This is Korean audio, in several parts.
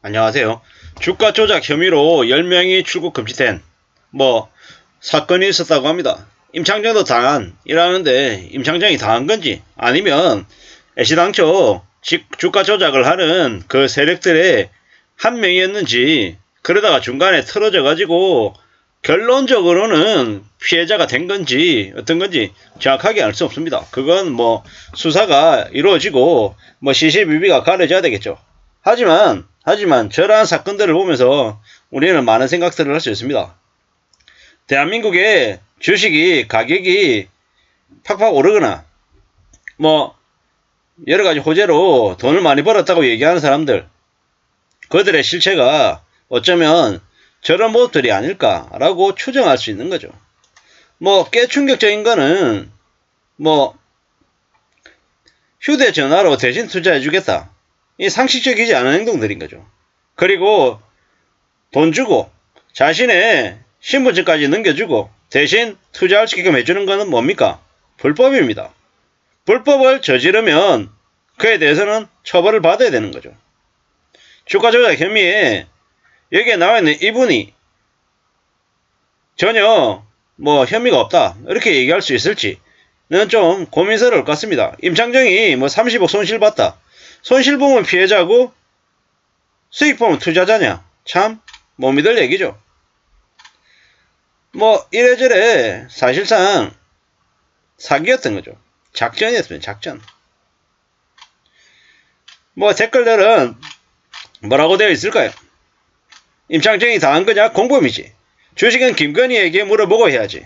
안녕하세요. 주가 조작 혐의로 10명이 출국 금지된 사건이 있었다고 합니다. 임창정도 당한이라는데 임창정이 당한 건지 아니면 애시당초 주가 조작을 하는 그 세력들의 한 명이었는지 그러다가 중간에 틀어져 가지고 결론적으로는 피해자가 된 건지 어떤 건지 정확하게 알 수 없습니다. 그건 수사가 이루어지고 시시비비가 가려져야 되겠죠. 하지만 저러한 사건들을 보면서 우리는 많은 생각들을 할 수 있습니다. 대한민국의 주식이 가격이 팍팍 오르거나 여러가지 호재로 돈을 많이 벌었다고 얘기하는 사람들, 그들의 실체가 어쩌면 저런 모습들이 아닐까라고 추정할 수 있는 거죠. 꽤 충격적인 거는 휴대전화로 대신 투자해주겠다. 이 상식적이지 않은 행동들인 거죠. 그리고 돈 주고 자신의 신분증까지 넘겨주고 대신 투자할 수 있게끔 해주는 것은 뭡니까? 불법입니다. 불법을 저지르면 그에 대해서는 처벌을 받아야 되는 거죠. 주가 조작 혐의에 여기에 나와 있는 이분이 전혀 혐의가 없다 이렇게 얘기할 수 있을지는 좀 고민스러울 것 같습니다. 임창정이 30억 손실봤다. 손실 보면 피해자고 수익 보면 투자자냐? 참 못 믿을 얘기죠. 이래저래 사실상 사기였던 거죠. 작전이었습니다. 작전. 댓글들은 뭐라고 되어 있을까요? 임창정이 당한 거냐? 공범이지. 주식은 김건희에게 물어보고 해야지.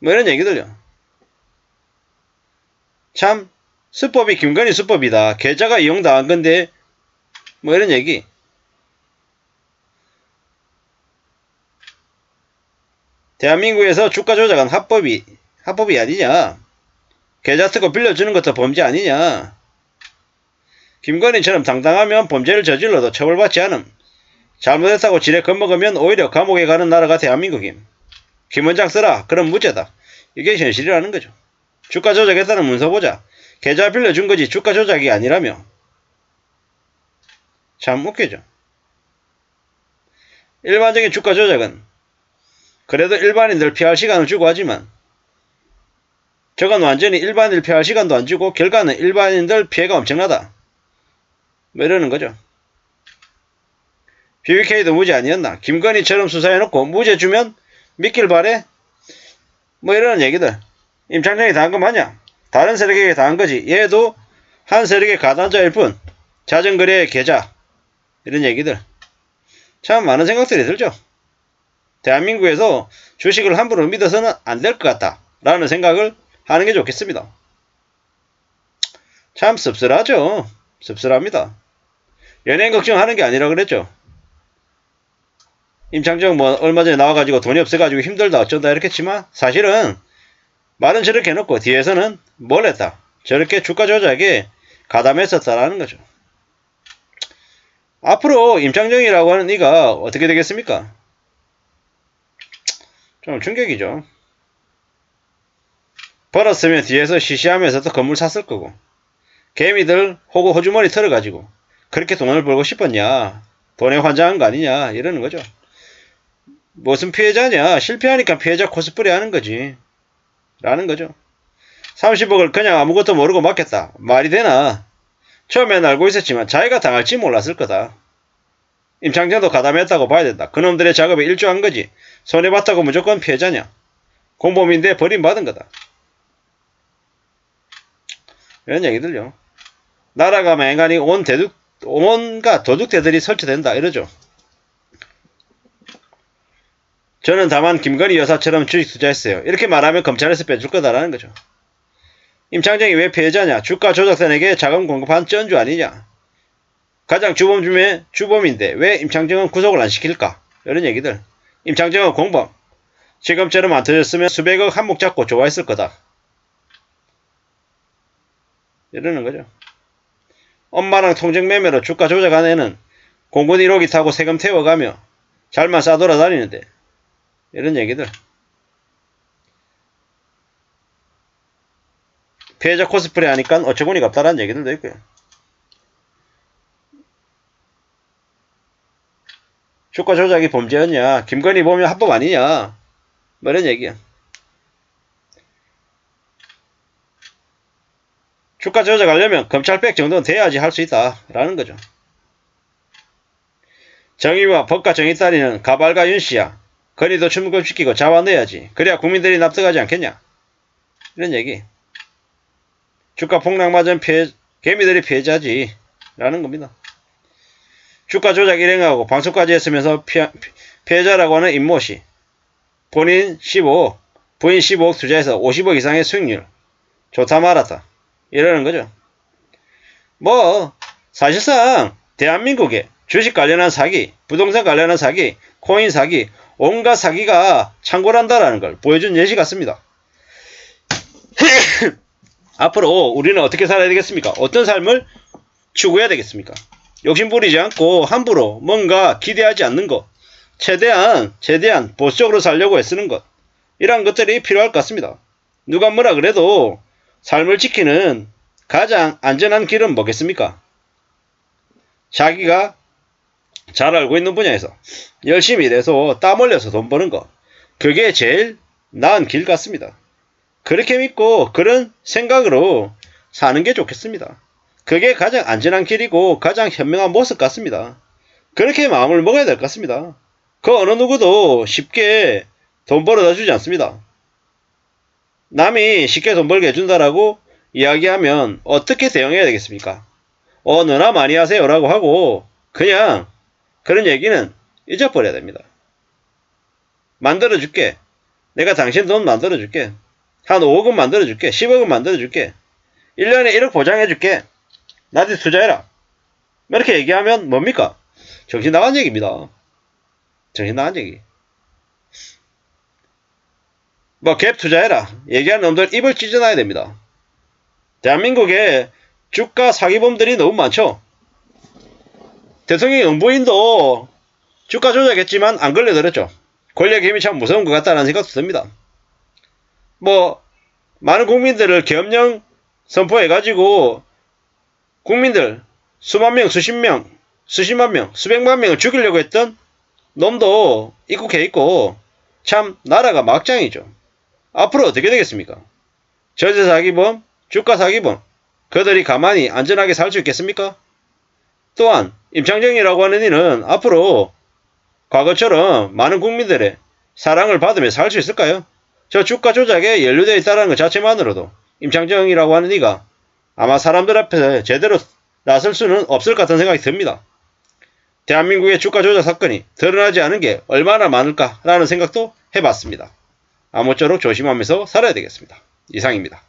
이런 얘기들요. 참 수법이 김건희 수법이다. 계좌가 이용당한 건데 이런 얘기. 대한민국에서 주가 조작은 합법이 아니냐. 계좌 쓰고 빌려주는 것도 범죄 아니냐. 김건희처럼 당당하면 범죄를 저질러도 처벌받지 않음. 잘못했다고 지레 겁먹으면 오히려 감옥에 가는 나라가 대한민국임. 김원장 쓰라. 그럼 무죄다. 이게 현실이라는 거죠. 주가 조작했다는 문서 보자. 계좌 빌려준 거지 주가 조작이 아니라며. 참 웃기죠. 일반적인 주가 조작은 그래도 일반인들 피할 시간을 주고 하지만 저건 완전히 일반인들 피할 시간도 안 주고 결과는 일반인들 피해가 엄청나다. 이러는 거죠. BBK도 무죄 아니었나? 김건희처럼 수사해놓고 무죄 주면 믿길 바래? 이러는 얘기들. 임창정이 당한 거 맞냐? 다른 세력에게 당한 거지. 얘도 한 세력의 가담자일 뿐. 자전거래의 계좌. 이런 얘기들. 참 많은 생각들이 들죠. 대한민국에서 주식을 함부로 믿어서는 안 될 것 같다 라는 생각을 하는 게 좋겠습니다. 참 씁쓸하죠. 씁쓸합니다. 연예인 걱정하는 게 아니라 그랬죠. 임창정 얼마 전에 나와가지고 돈이 없어가지고 힘들다 어쩐다 이렇게 했지만 사실은 말은 저렇게 해놓고 뒤에서는 뭘 했다. 저렇게 주가 조작에 가담했었다라는 거죠. 앞으로 임창정이라고 하는 이가 어떻게 되겠습니까? 좀 충격이죠. 벌었으면 뒤에서 시시하면서 또 건물 샀을 거고 개미들 호구 호주머니 털어가지고 그렇게 돈을 벌고 싶었냐, 돈에 환장한 거 아니냐 이러는 거죠. 무슨 피해자냐, 실패하니까 피해자 코스프레 하는 거지 라는 거죠. 30억을 그냥 아무것도 모르고 맡겼다. 말이 되나? 처음엔 알고 있었지만 자기가 당할지 몰랐을 거다. 임창정도 가담했다고 봐야 된다. 그놈들의 작업에 일조한 거지. 손해봤다고 무조건 피해자냐? 공범인데 버림받은 거다. 이런 얘기들요. 나라가 맹간히 온갖 도둑대들이 설치된다 이러죠. 저는 다만 김건희 여사처럼 주식 투자했어요. 이렇게 말하면 검찰에서 빼줄 거다라는 거죠. 임창정이 왜 피해자냐? 주가 조작단에게 자금 공급한 쩐주 아니냐? 가장 주범 중에 주범인데 왜 임창정은 구속을 안 시킬까? 이런 얘기들. 임창정은 공범. 지금처럼 안 터졌으면 수백억 한몫 잡고 좋아했을 거다. 이러는 거죠. 엄마랑 통정매매로 주가 조작한 애는 공군 1호기 타고 세금 태워가며 잘만 싸돌아다니는데 이런 얘기들. 피해자 코스프레 하니까 어처구니가 없다라는 얘기들도 있고요. 주가 조작이 범죄였냐, 김건희 보면 합법 아니냐, 뭐 이런 얘기야. 주가 조작하려면 검찰백 정도는 돼야지 할 수 있다 라는 거죠. 정의와 법과 정의 따리는 가발과 윤씨야. 건의도 출금시키고 잡아내야지. 그래야 국민들이 납득하지 않겠냐. 이런 얘기. 주가 폭락 맞은 개미들이 피해자지 라는 겁니다. 주가 조작 일행하고 방송까지 했으면서 피해자라고 하는 임모씨. 본인 15억, 부인 15억 투자해서 50억 이상의 수익률. 좋다 말았다. 이러는 거죠. 뭐 사실상 대한민국에 주식 관련한 사기, 부동산 관련한 사기, 코인 사기, 온갖 사기가 창궐한다라는 걸 보여준 예시 같습니다. 앞으로 우리는 어떻게 살아야 되겠습니까? 어떤 삶을 추구해야 되겠습니까? 욕심부리지 않고 함부로 뭔가 기대하지 않는 것, 최대한 보수적으로 살려고 애쓰는 것, 이러한 것들이 필요할 것 같습니다. 누가 뭐라 그래도 삶을 지키는 가장 안전한 길은 뭐겠습니까? 자기가 잘 알고 있는 분야에서 열심히 일해서 땀 흘려서 돈 버는 것, 그게 제일 나은 길 같습니다. 그렇게 믿고 그런 생각으로 사는 게 좋겠습니다. 그게 가장 안전한 길이고 가장 현명한 모습 같습니다. 그렇게 마음을 먹어야 될 것 같습니다. 그 어느 누구도 쉽게 돈 벌어다 주지 않습니다. 남이 쉽게 돈 벌게 해준다라고 이야기하면 어떻게 대응해야 되겠습니까? 누나 많이 하세요 라고 하고 그냥 그런 얘기는 잊어버려야 됩니다. 만들어줄게. 내가 당신 돈 만들어줄게. 한 5억은 만들어줄게. 10억은 만들어줄게. 1년에 1억 보장해줄게. 나한테 투자해라. 이렇게 얘기하면 뭡니까? 정신 나간 얘기입니다. 정신 나간 얘기. 뭐 갭 투자해라. 얘기하는 놈들 입을 찢어놔야 됩니다. 대한민국에 주가 사기범들이 너무 많죠. 대통령 영부인도 주가 조작했지만 안 걸려들었죠. 권력의 힘이 참 무서운 것 같다는 생각도 듭니다. 뭐 많은 국민들을 계엄령 선포해가지고 국민들 수만 명, 수십만 명, 수백만 명을 죽이려고 했던 놈도 입국해 있고 참 나라가 막장이죠. 앞으로 어떻게 되겠습니까? 전세 사기범, 주가 사기범, 그들이 가만히 안전하게 살 수 있겠습니까? 또한 임창정이라고 하는 이는 앞으로 과거처럼 많은 국민들의 사랑을 받으며 살 수 있을까요? 저 주가 조작에 연루되어 있다는 것 자체만으로도 임창정이라고 하는 이가 아마 사람들 앞에 제대로 나설 수는 없을 것 같은 생각이 듭니다. 대한민국의 주가 조작 사건이 드러나지 않은 게 얼마나 많을까라는 생각도 해봤습니다. 아무쪼록 조심하면서 살아야 되겠습니다. 이상입니다.